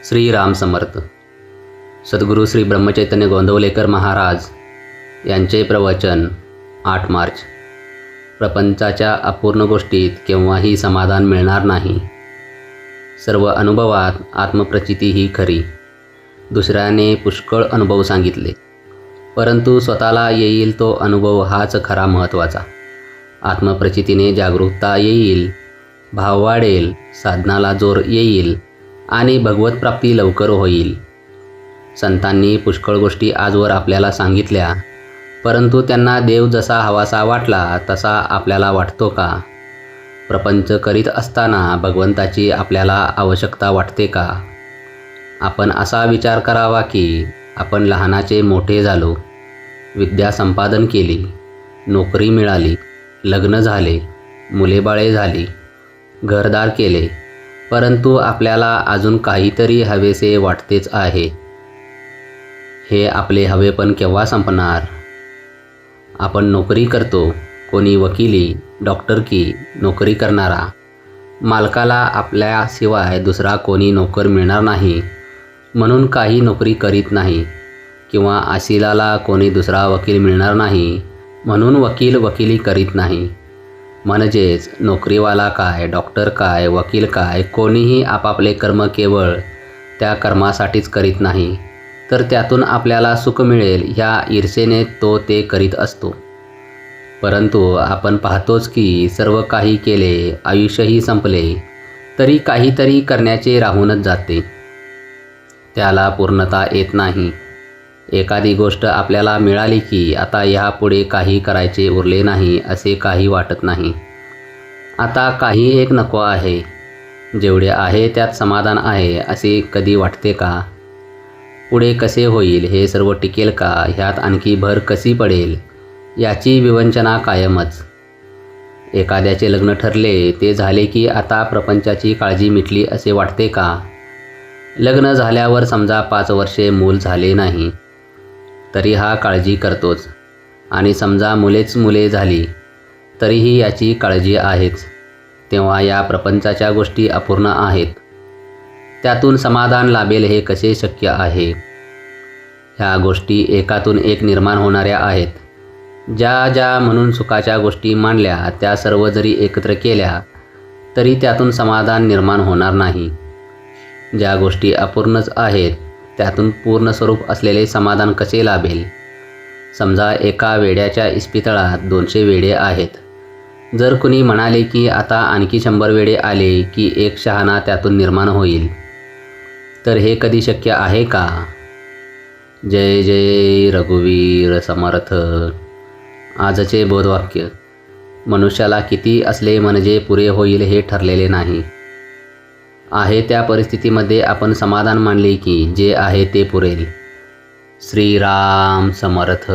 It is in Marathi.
श्रीराम समर्थ. सद्गुरू श्री ब्रह्मचैतन्य गोंदवलेकर महाराज यांचे प्रवचन 8 मार्च. प्रपंचाच्या अपूर्ण गोष्टीत केव्हाही समाधान मिळणार नाही. सर्व अनुभवात आत्मप्रचिती ही खरी. दुसऱ्याने पुष्कळ अनुभव सांगितले, परंतु स्वतःला येईल तो अनुभव हाच खरा महत्त्वाचा. आत्मप्रचितीने जागरूकता येईल, भाव वाढेल, साधनाला जोर येईल आणि भगवतप्राप्ती लवकर होईल. संतांनी पुष्कळ गोष्टी आजवर आपल्याला सांगितल्या, परंतु त्यांना देव जसा हवासा वाटला तसा आपल्याला वाटतो का? प्रपंच करीत असताना भगवंताची आपल्याला आवश्यकता वाटते का? आपण असा विचार करावा की आपण लहानाचे मोठे झालो, विद्या संपादन केली, नोकरी मिळाली, लग्न झाले, मुलेबाळे झाली, घरदार केले, परंतु आपल्याला अजून काहीतरी हवेसे वाटतेच आहे. हे आपले हवेपण केव्हा संपणार? आपण नोकरी करतो, कोणी वकिली, डॉक्टरकी नोकरी करणारा. मालकाला आपल्याशिवाय दुसरा कोणी नोकर मिळणार नाही म्हणून काही नोकरी करीत नाही, किंवा अशिलाला कोणी दुसरा वकील मिळणार नाही म्हणून वकील वकिली करीत नाही. म्हणजेच नोकरीवाला काय, डॉक्टर काय, वकील काय, कोणीही आपापले कर्म केवळ त्या कर्मासाठीच करीत नाही, तर त्यातून आपल्याला सुख मिळेल ह्या ईर्षेने तो ते करीत असतो. परंतु आपण पाहतोच की सर्व काही केले, आयुष्यही संपले, तरी काहीतरी करण्याचे राहूनच जाते. त्याला पूर्णता येत नाही. एखादी गोष्ट आपल्याला मिळाली की आता ह्यापुढे काही करायचे उरले नाही असे काही वाटत नाही. आता काही एक नको आहे, जेवढे आहे त्यात समाधान आहे असे कधी वाटते का? पुढे कसे होईल, हे सर्व टिकेल का, ह्यात आणखी भर कशी पडेल, याची विवंचना कायमच. एखाद्याचे लग्न ठरले, ते झाले की आता प्रपंचाची काळजी मिटली असे वाटते का? लग्न झाल्यावर समजा 5 वर्षे मूल झाले नाही तरी हा काळजी करतोच, आणि समजा मुले झाली तरीही याची काळजी आहेच. तेव्हा या प्रपंचाच्या गोष्टी अपूर्ण आहेत. त्यातून समाधान लाभेल हे कसे शक्य आहे? ह्या गोष्टी एकातून एक निर्माण होणाऱ्या आहेत. ज्या म्हणून सुखाच्या गोष्टी मांडल्या त्या सर्व जरी एकत्र केल्या तरी त्यातून समाधान निर्माण होणार नाही. ज्या गोष्टी अपूर्णच आहेत त्यातून पूर्ण स्वरूप असलेले समाधान कसे लाभेल? समजा एका वेड्याच्या इस्पितळात 200 वेडे आहेत. जर कुणी म्हणाले की आता आणखी 100 वेडे आले की एक शहाणा त्यातून निर्माण होईल, तर हे कधी शक्य आहे का? जय जय रघुवीर समर्थ. आजचे बोधवाक्य: मनुष्याला किती असले म्हणजे पुरे होईल हे ठरलेले नाही. आहे त्या परिस्थितीमध्ये आपण समाधान मानले की जे आहे ते पुरेल. श्रीराम समर्थ.